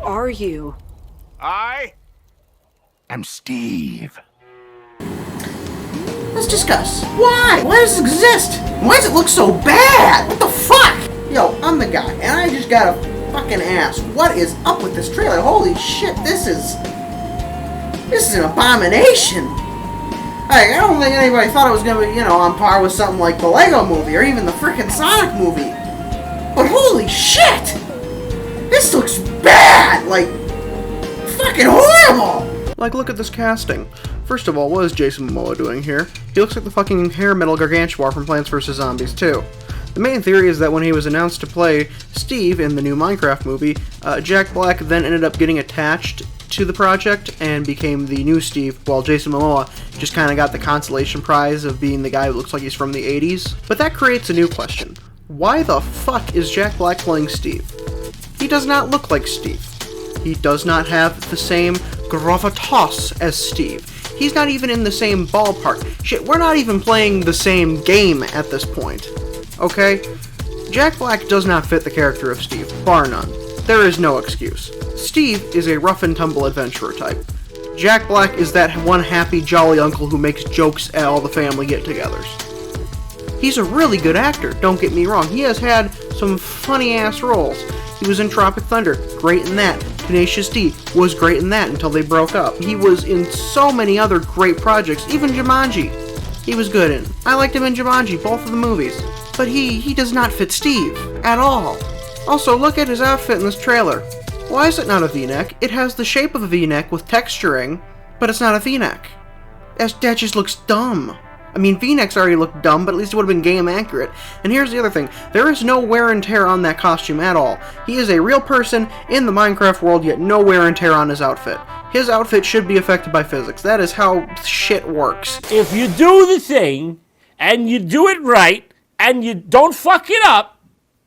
are you? I am Steve. Let's discuss. Why? Why does it exist? Why does it look so bad? What the fuck? Yo, I'm the guy, and I just gotta fucking ask, what is up with this trailer? Holy shit, this is an abomination. I don't think anybody thought it was gonna be, on par with something like the Lego movie, or even the frickin' Sonic movie. But holy shit! This looks bad! Like, fucking horrible! Like, look at this casting. First of all, what is Jason Momoa doing here? He looks like the fucking hair metal gargantua from Plants vs. Zombies 2. The main theory is that when he was announced to play Steve in the new Minecraft movie, Jack Black then ended up getting attached to the project and became the new Steve, while Jason Momoa just kind of got the consolation prize of being the guy who looks like he's from the 80s. But that creates a new question. Why the fuck is Jack Black playing Steve? He does not look like Steve. He does not have the same gravitas as Steve. He's not even in the same ballpark. Shit, we're not even playing the same game at this point. Okay? Jack Black does not fit the character of Steve, bar none. There is no excuse. Steve is a rough-and-tumble adventurer type. Jack Black is that one happy, jolly uncle who makes jokes at all the family get-togethers. He's a really good actor, don't get me wrong. He has had some funny-ass roles. He was in Tropic Thunder, great in that. Tenacious D was great in that until they broke up. He was in so many other great projects, even Jumanji. He was good in. I liked him in Jumanji, both of the movies. But he does not fit Steve, at all. Also, look at his outfit in this trailer. Why is it not a V-neck? It has the shape of a V-neck with texturing, but it's not a V-neck. That just looks dumb. I mean, V-necks already look dumb, but at least it would have been game accurate. And here's the other thing. There is no wear and tear on that costume at all. He is a real person in the Minecraft world, yet no wear and tear on his outfit. His outfit should be affected by physics. That is how shit works. If you do the thing, and you do it right, and you don't fuck it up,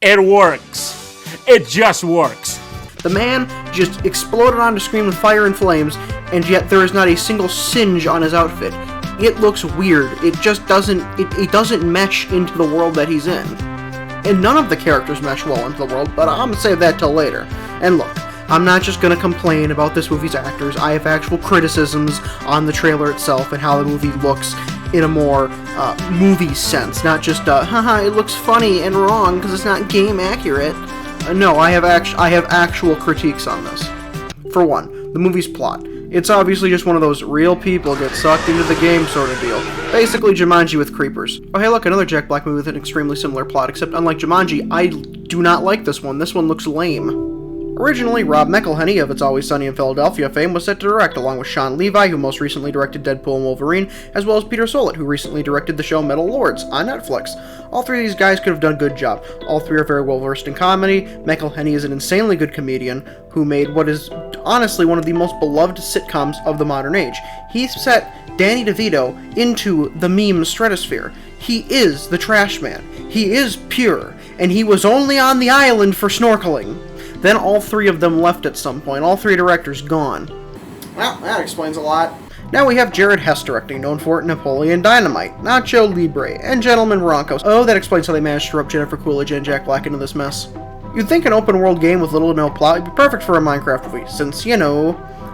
it works. It just works. The man just exploded onto screen with fire and flames, and yet there is not a single singe on his outfit. It looks weird. It just doesn't, it doesn't mesh into the world that he's in. And none of the characters mesh well into the world, but I'm gonna save that till later. And look, I'm not just gonna complain about this movie's actors. I have actual criticisms on the trailer itself and how the movie looks in a more movie sense, not just haha, it looks funny and wrong because it's not game accurate. No, I have actual critiques on this. For one, the movie's plot. It's obviously just one of those real people get sucked into the game sort of deal. Basically Jumanji with creepers. Oh hey look, another Jack Black movie with an extremely similar plot, except unlike Jumanji, I do not like this one. This one looks lame. Originally, Rob McElhenney of It's Always Sunny in Philadelphia fame was set to direct, along with Sean Levi, who most recently directed Deadpool and Wolverine, as well as Peter Sollett, who recently directed the show Metal Lords on Netflix. All three of these guys could have done a good job. All three are very well versed in comedy. McElhenney is an insanely good comedian who made what is honestly one of the most beloved sitcoms of the modern age. He set Danny DeVito into the meme stratosphere. He is the trash man. He is pure, and he was only on the island for snorkeling. Then all three of them left at some point. All three directors gone. Well, that explains a lot. Now we have Jared Hess directing, known for Napoleon Dynamite, Nacho Libre, and Gentleman Broncos. Oh, that explains how they managed to rope Jennifer Coolidge and Jack Black into this mess. You'd think an open world game with little to no plot would be perfect for a Minecraft movie, since,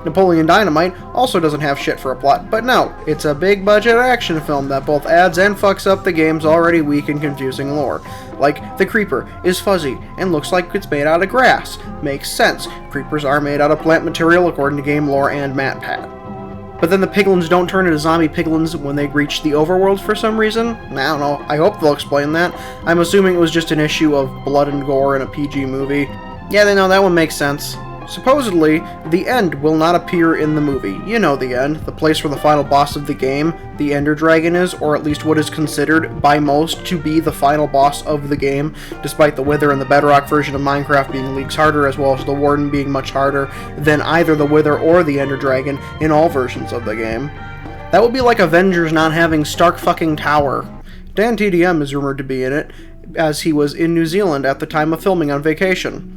Napoleon Dynamite also doesn't have shit for a plot, but no, it's a big budget action film that both adds and fucks up the game's already weak and confusing lore. Like, the creeper is fuzzy and looks like it's made out of grass. Makes sense. Creepers are made out of plant material according to game lore and MatPat. But then the piglins don't turn into zombie piglins when they reach the overworld for some reason? I don't know. I hope they'll explain that. I'm assuming it was just an issue of blood and gore in a PG movie. Yeah, they know that one makes sense. Supposedly, the end will not appear in the movie. You know the end, the place where the final boss of the game, the Ender Dragon is, or at least what is considered by most to be the final boss of the game, despite the Wither and the Bedrock version of Minecraft being leagues harder, as well as the Warden being much harder than either the Wither or the Ender Dragon in all versions of the game. That would be like Avengers not having Stark fucking Tower. Dan TDM is rumored to be in it, as he was in New Zealand at the time of filming on vacation.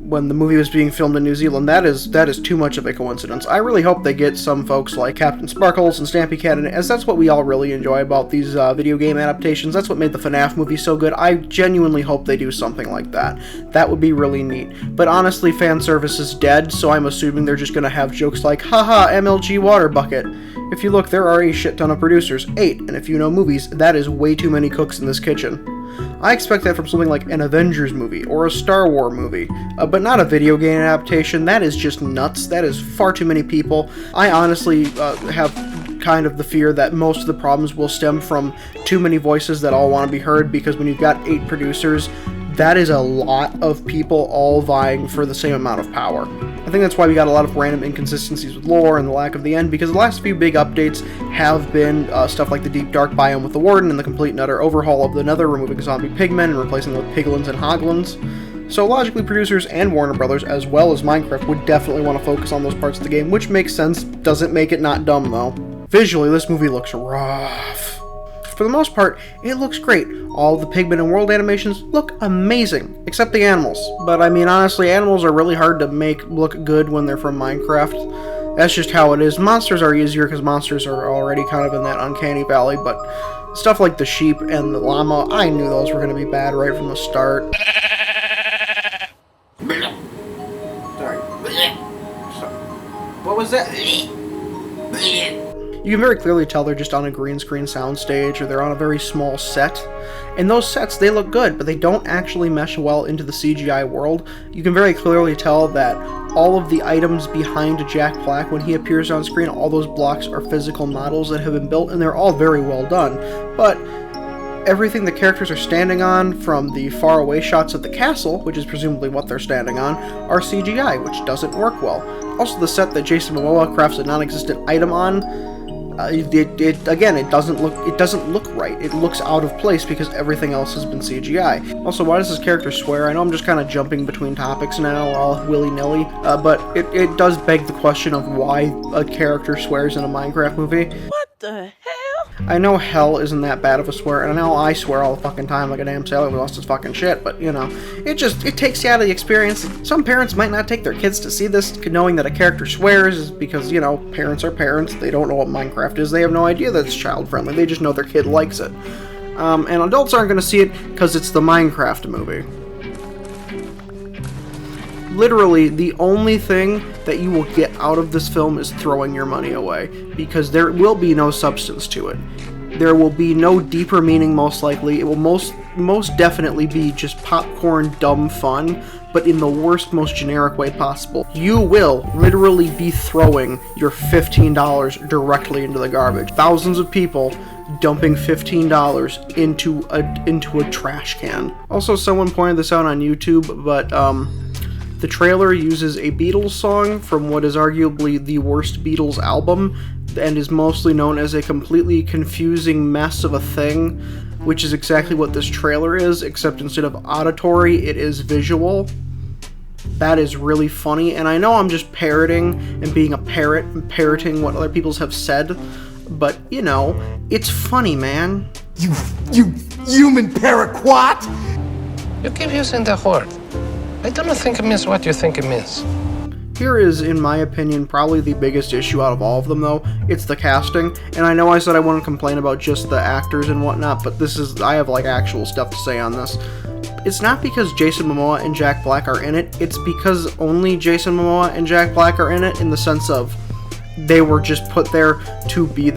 when the movie was being filmed in New Zealand. That is too much of a coincidence. I really hope they get some folks like Captain Sparkles and Stampy Cat in it, as that's what we all really enjoy about these video game adaptations. That's what made the FNAF movie so good. I genuinely hope they do something like that. That would be really neat. But honestly, fan service is dead, so I'm assuming they're just gonna have jokes like, haha, MLG water bucket. If you look, there are a shit ton of producers. 8, and if you know movies, that is way too many cooks in this kitchen. I expect that from something like an Avengers movie or a Star Wars movie, but not a video game adaptation. That is just nuts. That is far too many people. I honestly have kind of the fear that most of the problems will stem from too many voices that all want to be heard, because when you've got 8 producers, that is a lot of people all vying for the same amount of power. I think that's why we got a lot of random inconsistencies with lore and the lack of the end, because the last few big updates have been stuff like the Deep Dark biome with the Warden and the complete and utter overhaul of the Nether, removing zombie pigmen and replacing them with piglins and hoglins. So logically, producers and Warner Brothers, as well as Minecraft, would definitely want to focus on those parts of the game, which makes sense. Doesn't make it not dumb, though. Visually, this movie looks rough. For the most part, it looks great. All the pigment and world animations look amazing, except the animals. But I mean, honestly, animals are really hard to make look good when they're from Minecraft. That's just how it is. Monsters are easier because monsters are already kind of in that uncanny valley, but stuff like the sheep and the llama, I knew those were going to be bad right from the start. Sorry. What was that? You can very clearly tell they're just on a green screen soundstage, or they're on a very small set. And those sets, they look good, but they don't actually mesh well into the CGI world. You can very clearly tell that all of the items behind Jack Black when he appears on screen, all those blocks are physical models that have been built, and they're all very well done. But everything the characters are standing on, from the faraway shots of the castle, which is presumably what they're standing on, are CGI, which doesn't work well. Also, the set that Jason Momoa crafts a non-existent item on, it doesn't look right. It looks out of place because everything else has been CGI. Also, why does this character swear? I know I'm just kind of jumping between topics now, all willy-nilly, but it does beg the question of why a character swears in a Minecraft movie. What the hell? I know hell isn't that bad of a swear, and I know I swear all the fucking time like a damn sailor who lost his fucking shit, but, you know, it takes you out of the experience. Some parents might not take their kids to see this knowing that a character swears because, you know, parents are parents. They don't know what Minecraft is. They have no idea that it's child-friendly. They just know their kid likes it. And adults aren't going to see it because it's the Minecraft movie. Literally, the only thing that you will get out of this film is throwing your money away, because there will be no substance to it. There will be no deeper meaning, most likely. It will most definitely be just popcorn dumb fun, but in the worst, most generic way possible. You will literally be throwing your $15 directly into the garbage. Thousands of people dumping $15 into a trash can. Also, someone pointed this out on YouTube, but the trailer uses a Beatles song from what is arguably the worst Beatles album, and is mostly known as a completely confusing mess of a thing, which is exactly what this trailer is, except instead of auditory, it is visual. That is really funny, and I know I'm just parroting and being a parrot and parroting what other people have said, but, you know, it's funny, man. You human paraquat! You keep using the word. I don't think it means what you think it means. Here is, in my opinion, probably the biggest issue out of all of them, though. It's the casting, and I know I said I wouldn't complain about just the actors and whatnot, but I have, like, actual stuff to say on this. It's not because Jason Momoa and Jack Black are in it, it's because only Jason Momoa and Jack Black are in it, in the sense of they were just put there to be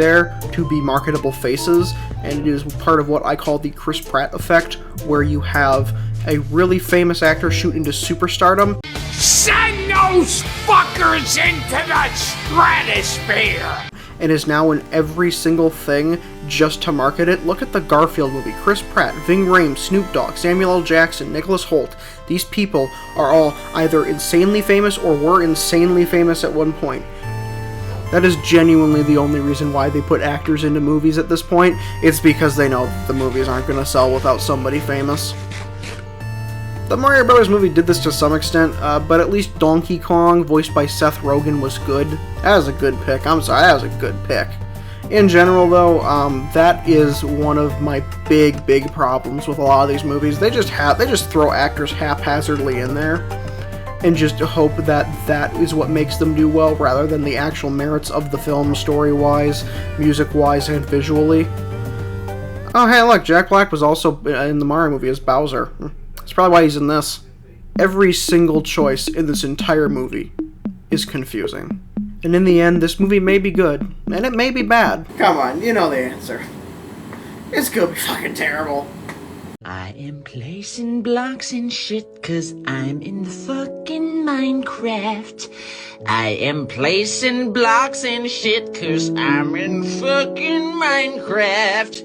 marketable faces, and it is part of what I call the Chris Pratt effect, where you have a really famous actor shoot into superstardom. Send those fuckers into the stratosphere! And is now in every single thing just to market it. Look at the Garfield movie. Chris Pratt, Ving Rhames, Snoop Dogg, Samuel L. Jackson, Nicholas Hoult. These people are all either insanely famous or were insanely famous at one point. That is genuinely the only reason why they put actors into movies at this point. It's because they know that the movies aren't going to sell without somebody famous. The Mario Bros. Movie did this to some extent, but at least Donkey Kong, voiced by Seth Rogen, was good. That was a good pick. I'm sorry, that was a good pick. In general, though, that is one of my big problems with a lot of these movies. They just throw actors haphazardly in there. and just hope that that is what makes them do well, rather than the actual merits of the film, story-wise, music-wise, and visually. Oh, hey, look, Jack Black was also in the Mario movie as Bowser. That's probably why he's in this. Every single choice in this entire movie is confusing. And in the end, this movie may be good, and it may be bad. Come on, you know the answer. It's gonna be fucking terrible. I am placing blocks and shit 'cause I'm in fucking Minecraft. I am placing blocks and shit 'cause I'm in fucking Minecraft.